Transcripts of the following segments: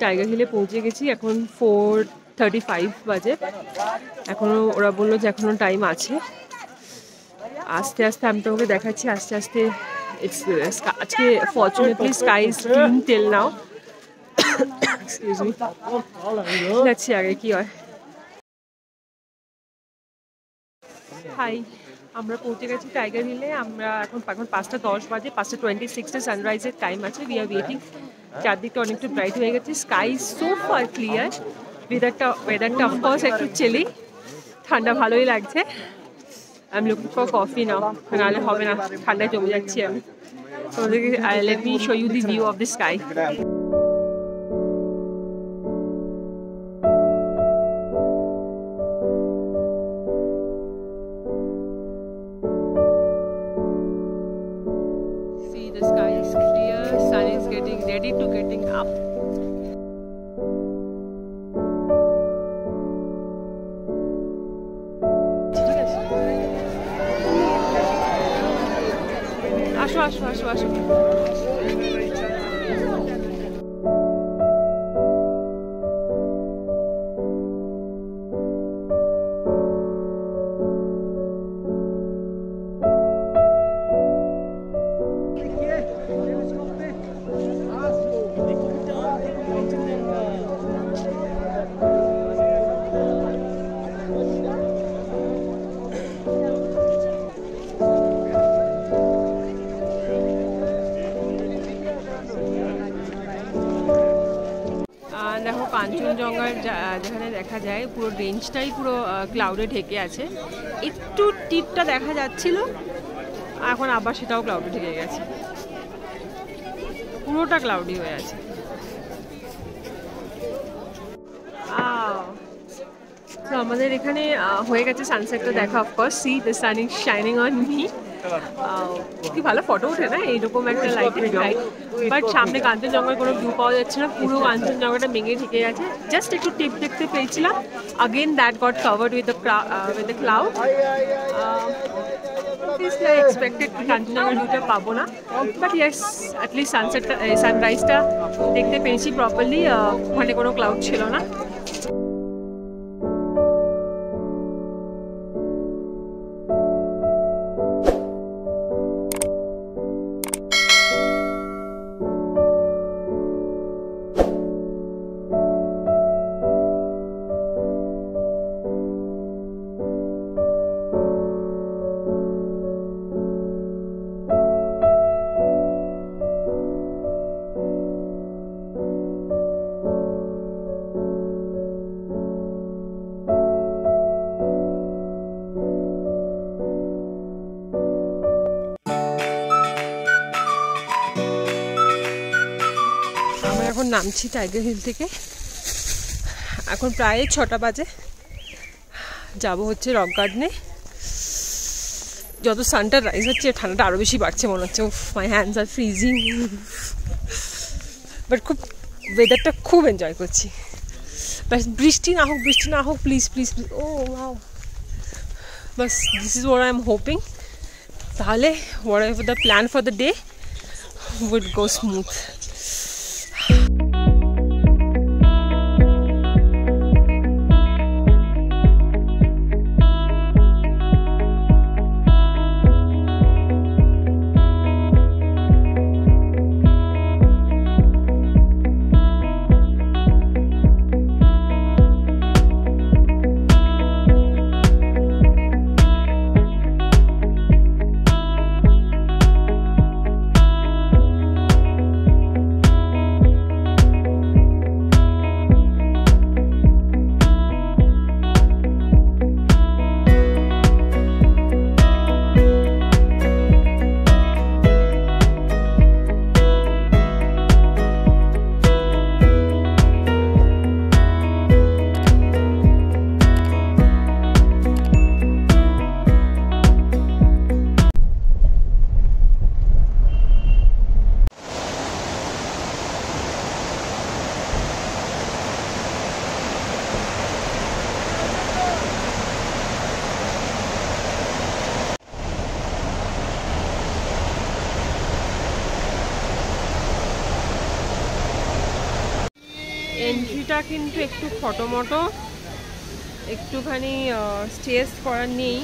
Tiger হিলে পৌঁছে গেছি, এখন 4:35 বাজে। এখনও ওরা বললো যে এখনও টাইম আছে। আস্তে আস্তে আমি তোমাকে দেখাচ্ছি আস্তে আস্তে। আজকে fortunately sky is clean till now. Excuse me, যাচ্ছি আগে কি হয়। হাই, আমরা পৌঁছে গেছি টাইগার হিলে। আমরা এখন 5:10 বাজে, 5:26 সানরাইজের টাইম আছে। We are waiting. চারদিকটা অনেকটা ব্রাইট হয়ে গেছে, স্কাই সো ফার ক্লিয়ার। ওয়েদারটা অফকোর্স একটু চিলি, ঠান্ডা ভালোই লাগছে। I am looking for coffee now, নাহলে হবে না, ঠান্ডায় জমে যাচ্ছি আমি। তোমাদেরকে let me show you the view of the sky. See, the sky is clear, sun is getting ready to getting up. আসো আসো আসো আসো। দেখো কাঞ্চনজঙ্ঘার যেখানে দেখা যায় পুরো রেঞ্জটাই পুরো ক্লাউডে ঢেকে আছে। একটু টিপটা দেখা যাচ্ছিল, এখন আবার সেটাও ক্লাউডে ঢেকে গেছে, পুরোটা ক্লাউডি হয়ে আছে। তো আমাদের এখানে হয়ে গেছে সানসেটটা দেখা। Of course C the sun is shining on me. কি ভালো ফটো ওঠে না এইরকম একটা লাইটের লাইট। বাট সামনে কাঞ্চনজঙ্ঘার কোনো ভিউ পাওয়া যাচ্ছে না, পুরো কাঞ্চনজঙ্ঘাটা মেঘে ঢেকে গেছে। জাস্ট একটু টিপ দেখতে পেয়েছিলাম, again that got covered with the cloud. Expected কাঞ্চনজঙ্ঘার ভিউটা পাবো না, বাট ইয়েস অ্যাটলিস্ট সানরাইজটা দেখতে পেয়েছি প্রপারলি। ওখানে কোনো ক্লাউড ছিল না। এখন নামছি টাইগার হিল থেকে। এখন প্রায় 6টা বাজে। যাব হচ্ছে রক গার্ডেনে। যত সানটা রাইজ হচ্ছে ঠান্ডাটা আরও বেশি বাড়ছে মনে হচ্ছে। My hands R freezing, but খুব ওয়েদারটা খুব এনজয় করছি। বাস বৃষ্টি না হোক, বৃষ্টি না হোক, please please please. Oh wow, বাস this is what I am hoping. তাহলে whatever the plan for the day will go smooth. এন্ট্রিটা কিন্তু একটু ফটোমটো, একটুখানি স্টেজ করার নেই।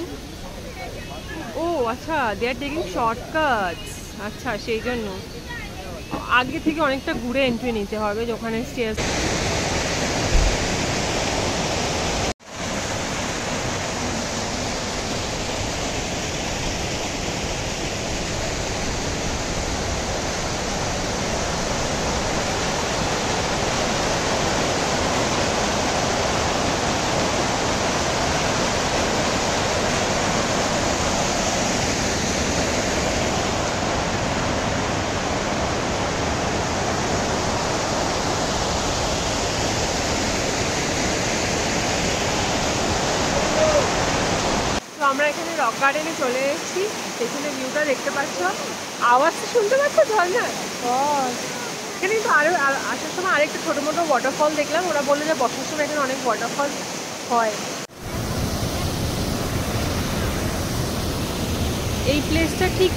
ও আচ্ছা, দে আর টেকিং শর্টকাটস, আচ্ছা সেই জন্য আগে থেকে অনেকটা ঘুরে এন্ট্রি নিতে হবে যেখানে স্টেজ। আমরা এখানে রক গার্ডেনে চলে এসেছি, পেছনে ভিউটা দেখতে পাচ্ছ, আওয়াজটা শুনতে পাচ্ছ ঝর্ণার। এখানে কিন্তু আরও আসার সময় আরেকটা ছোটো মোটো ওয়াটারফল দেখলাম, ওরা বললো যে বর্ষার সময় এখানে অনেক ওয়াটারফল হয়। এই প্লেসটা ঠিক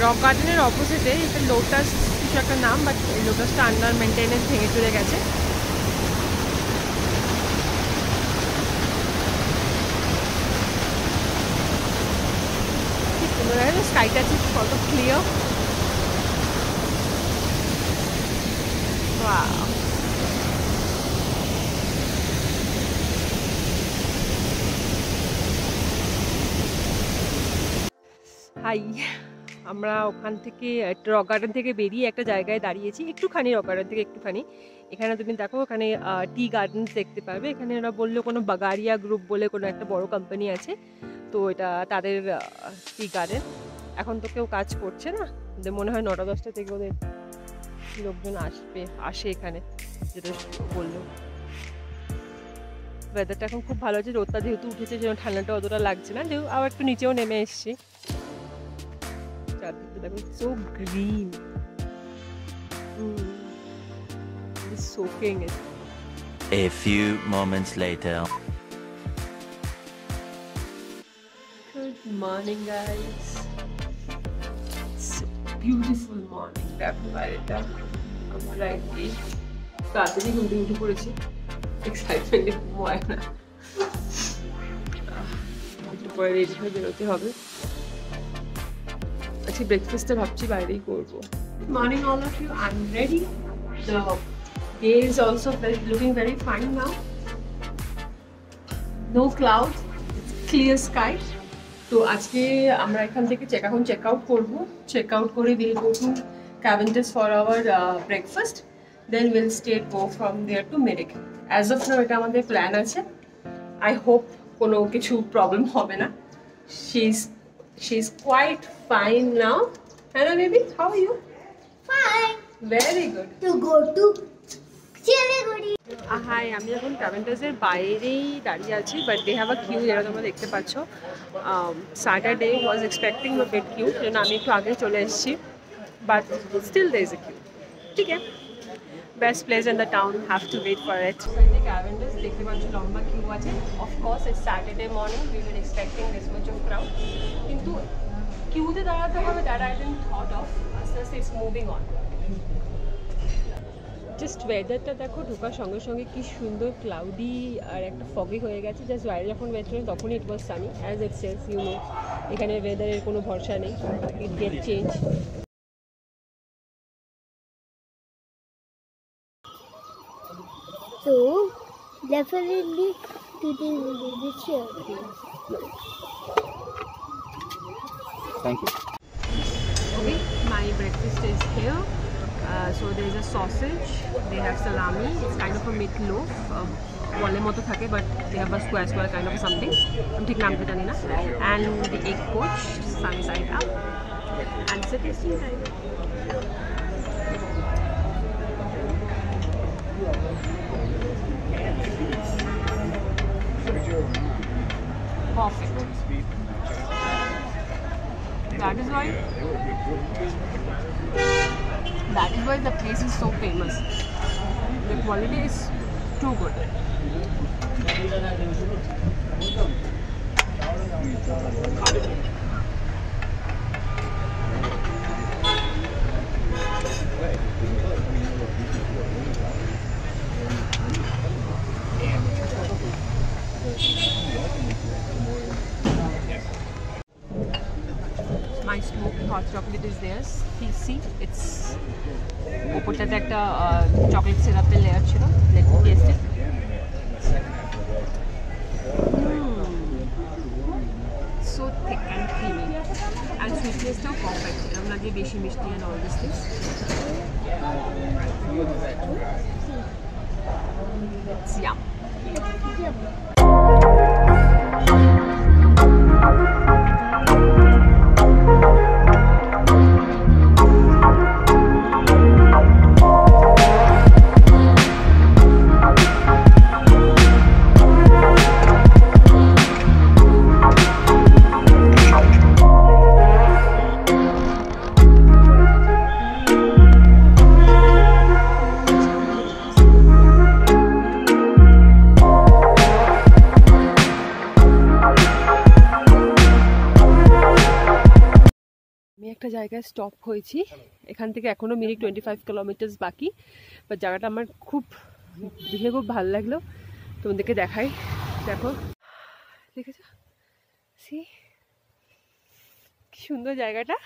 রক গার্ডেনের অপোজিটে, এটা লোটাস কিছু একটা নাম, বাট লোটাসটা আন্ডার মেনটেনেন্স ভেঙে চলে গেছে। Skyটা is কত clear. Wow. হাই, আমরা ওখান থেকে রক গার্ডেন থেকে বেরিয়ে একটা জায়গায় দাঁড়িয়েছি, একটুখানি রক গার্ডেন থেকে একটুখানি। এখানে তুমি দেখো, ওখানে টি গার্ডেন্স দেখতে পারবে। এখানে ওরা বললো কোনো বাগারিয়া গ্রুপ বলে কোনো একটা বড় কোম্পানি আছে, তো এটা তাদের টি গার্ডেন। এখন তো কেউ কাজ করছে না, ওদের মনে হয় 9টা-10টা থেকে ওদের লোকজন আসে এখানে, যেটা বললো। ওয়েদারটা এখন খুব ভালো আছে, রোদটা যেহেতু উঠেছে যেন ঠান্ডাটা অতটা লাগছে না, যেহেতু আবার একটু নিচেও নেমে এসছি। চারদিকটা দেখো, so green, soaking it. A few moments later. Good morning, guys. It's a beautiful morning. Definitely. আমরা রাইটলি তাড়াতাড়ি ঘুমতে উঠে পড়েছি, এক্সাইটমেন্টে ঘুমোয় না। পরে রেডি হয়ে বেরোতে হবে। আজকে ব্রেকফাস্টটা ভাবছি বাইরেই করবো। Good morning, all of you. I'm ready. The day is also looking very fine now. No clouds. It's clear sky. তো আজকে আমরা এখান থেকে চেক আউট করবো। চেক আউট করে we'll go to Cavendish for our breakfast. Then we'll go from there to Merrick. As of now, এটা আমাদের plan আছে। I hope কোনো কিছু প্রবলেম হবে না। She's quite fine now. Hello, baby. How are you? Fine. Very good. To go to Siliguri. Hi, আমি এখন ক্যাভেন্ডিশের বাইরেই দাঁড়িয়ে আছি, but they have a queue, যেটা তোমরা দেখতে পাচ্ছ। Saturday was expecting a big queue, যেন আমি একটু আগে চলে এসেছি, but still there is a queue. ঠিক আছে, best place in the town, have to wait for it. Cavendish দেখতে পাচ্ছ, লম্বা কিউ আছে। Of course it's Saturday morning, we were expecting this much of crowd, কিন্তু কিউতে দাঁড়াতে হবে, that I didn't thought of. আস্তে আস্তে ইটস মুভিং অন। জাস্ট ওয়েদারটা দেখো, ঢোকার সঙ্গে সঙ্গে কি সুন্দর ক্লাউডি আর একটা ফগি হয়ে গেছে। জাস্ট বাইরে যখন বেরোলেন তখনই it was sunny, as it সেলস, ইউ নো এখানে ওয়েদারের কোনো ভরসা নেই, it get change. So, definitely today will be the cheer. Thank you. Okay, my breakfast is here. So there is a sausage, they have salami, it's kind of a meat loaf, বলের মতো থাকে, but they have a square kind of something, আমি ঠিক নামটা জানি না, and the egg poach, sunny side up, and it's a tasty time. Perfect. That is why the place is so famous. The quality is too good. theirs. See, it's ওপরটাতে একটা chocolate সিরাপের layer ছিল. Let me taste it. So thick and creamy, and sweetness now perfect. I'm not getting beshi mishti and all these things. It's yum. একটা জায়গায় stop হয়েছি, এখান থেকে এখনো minute 25 kilometre বাকি, but জায়গাটা আমার খুব দেখে খুব ভালো লাগলো, তোমাদেরকে দেখাই। দেখো, দেখেছো সি কি সুন্দর জায়গাটা।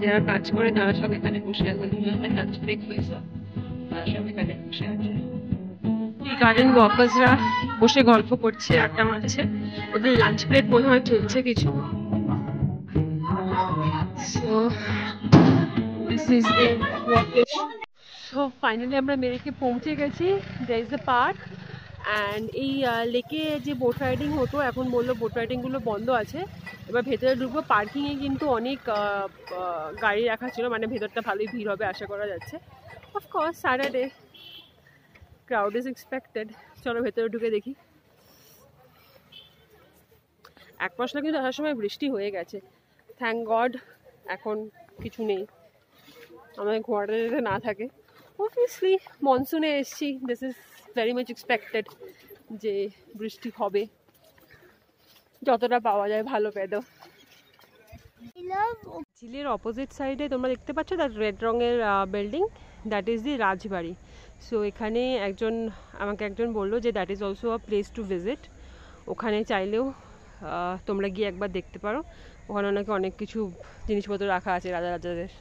যারা কাজ করে তারা সব এখানে বসে আছে, লাঞ্চ ব্রেক হয়েছে, তারা সব এখানে বসে আছে। এই গার্ডেন ওয়ার্কার্সরা বসে গল্প করছে, আড্ডা মারছে, ওদের লাঞ্চ ব্রেক মনে হয় চলছে কিছু। So this is the walkage. So finally আমরা মেরিকে পৌঁছে গেছি। There is the park and এই লেকে যে বোট রাইডিং হতো, এখন বললো বোট রাইডিংগুলো বন্ধ আছে, এবার ভেতরে ঢুকবো। পার্কিংয়ে কিন্তু অনেক গাড়ি রাখা ছিল, মানে ভেতরটা ভালোই ভিড় হবে আশা করা যাচ্ছে। Of course Saturday, crowd is expected. চলো ভেতরে ঢুকে দেখি। এক পশলা কিন্তু আসার সময় বৃষ্টি হয়ে গেছে, থ্যাংক গড এখন কিছু নেই, আমাদের ঘোড়াটা যাতে না থাকে। অবভিয়াসলি মনসুনে এসছি, this is very much expected যে বৃষ্টি হবে, যতটা পাওয়া যায় ভালো ওয়েদার। ঝিলের অপোজিট সাইডে তোমরা দেখতে পাচ্ছ দ্যাট রেড রঙের building, that is the Rajbari. So এখানে আমাকে একজন বললো যে that is also a place to visit, ওখানে চাইলেও তোমরা গিয়ে একবার দেখতে পারো, ওখানে নাকি অনেক কিছু জিনিসপত্র রাখা আছে রাজাদের।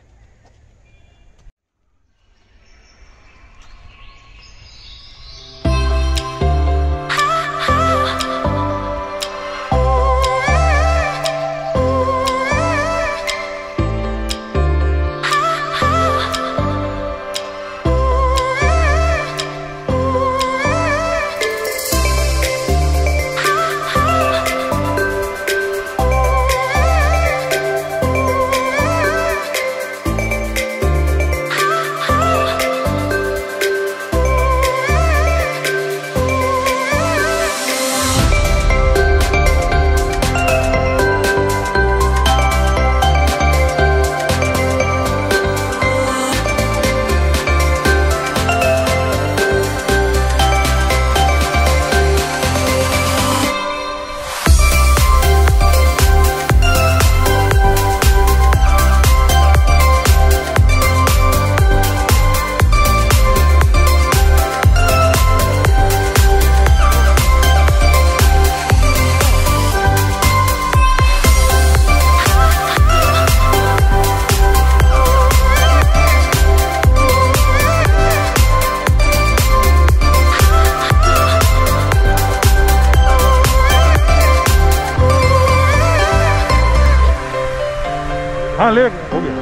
हाँ ले हो गया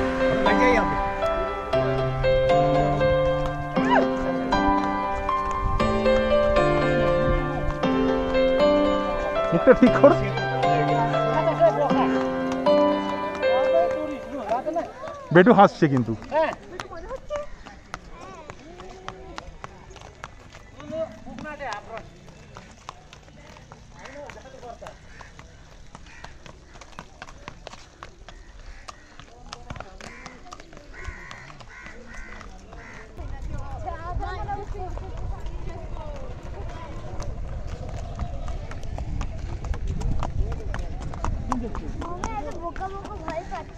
मुझे ठीक कर বেটু হাসছে কিন্তু।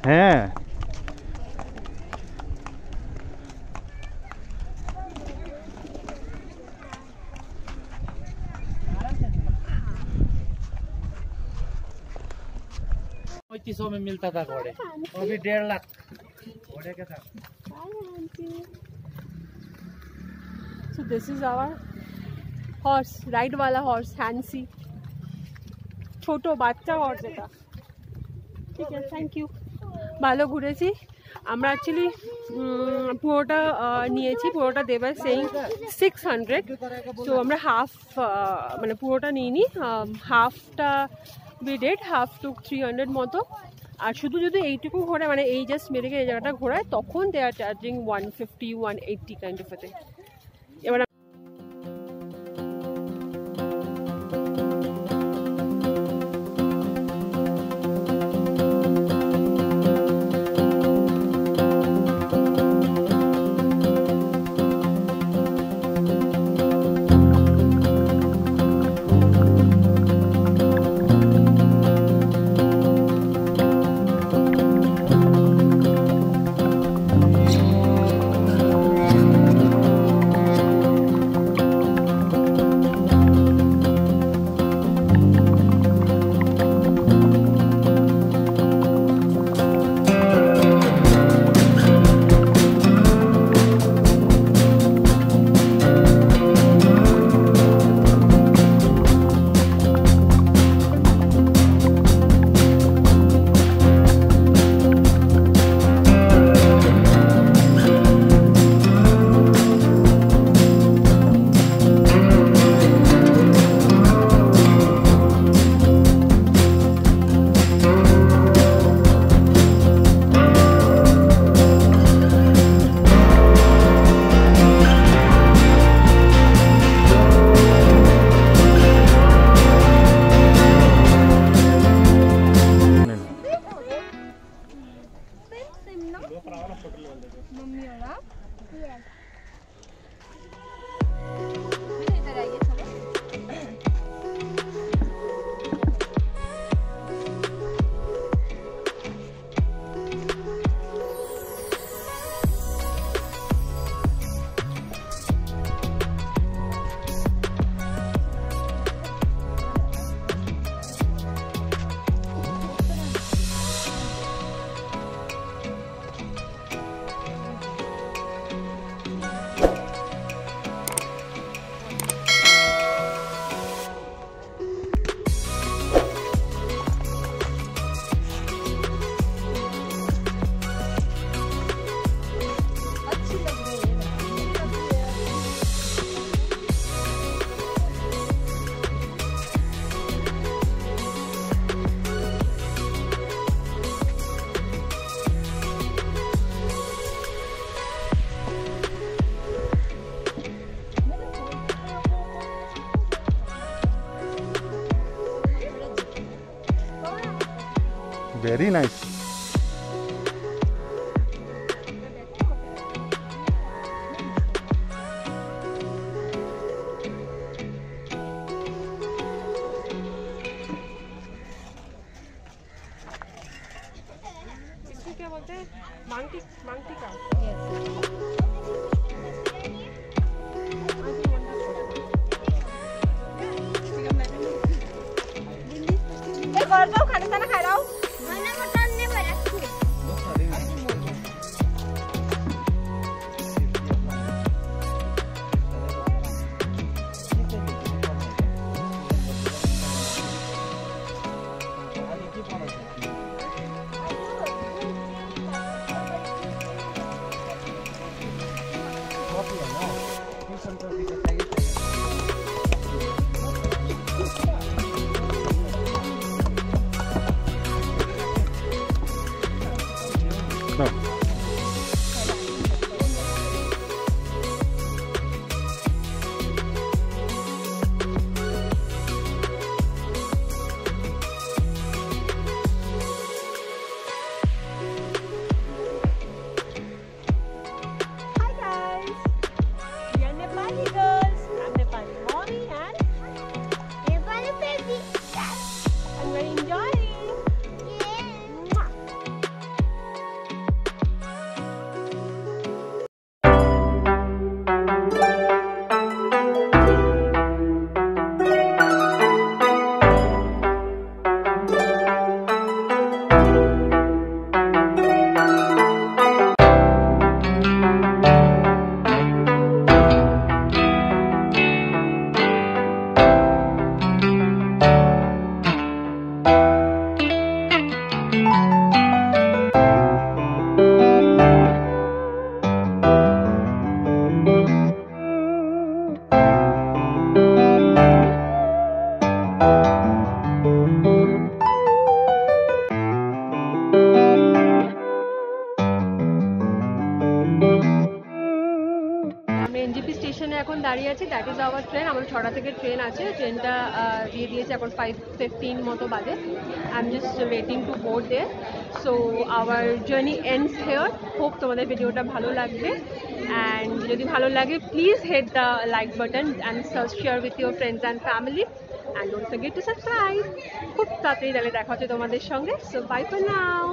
হ্যাঁ में मिलता था घोड़े, अभी 1.5 लाख घोड़े के था। So this is our horse, ride वाला horse, Hansi. ছোট বাচ্চা horse এটা। ঠিক আছে, থ্যাংক ইউ। ভালো ঘুরেছি আমরা। অ্যাকচুয়ালি পুরোটা নিয়েছি, পুরোটা দেবে সেই 600। তো আমরা হাফ মানে পুরোটা নিইনি, হাফটা we did, half to 300 মতো। আর শুধু যদি এইটুকু ঘোরায়, মানে এই জাস্ট মেরেকে এই জায়গাটা ঘোরায়, তখন they are charging 150 180 kind of a thing. এবার very nice. इसको क्या बोलते हैं? मांगटी का। खाना खा रहा हूँ। No. এনজেপি স্টেশনে এখন দাঁড়িয়ে আছি, দ্যাট ইজ আওয়ার ট্রেন। আমার 6টা থেকে ট্রেন আছে, ট্রেনটা দিয়ে দিয়েছে এখন 5:15 মতো বাজে। I am just waiting to board there. So our journey ends here. Hope তোমাদের ভিডিওটা ভালো লাগবে, অ্যান্ড যদি ভালো লাগে please hit the like button and share with your friends and family, and don't forget to subscribe. খুব তাড়াতাড়ি তাহলে দেখা হচ্ছে তোমাদের সঙ্গে। So bye for now.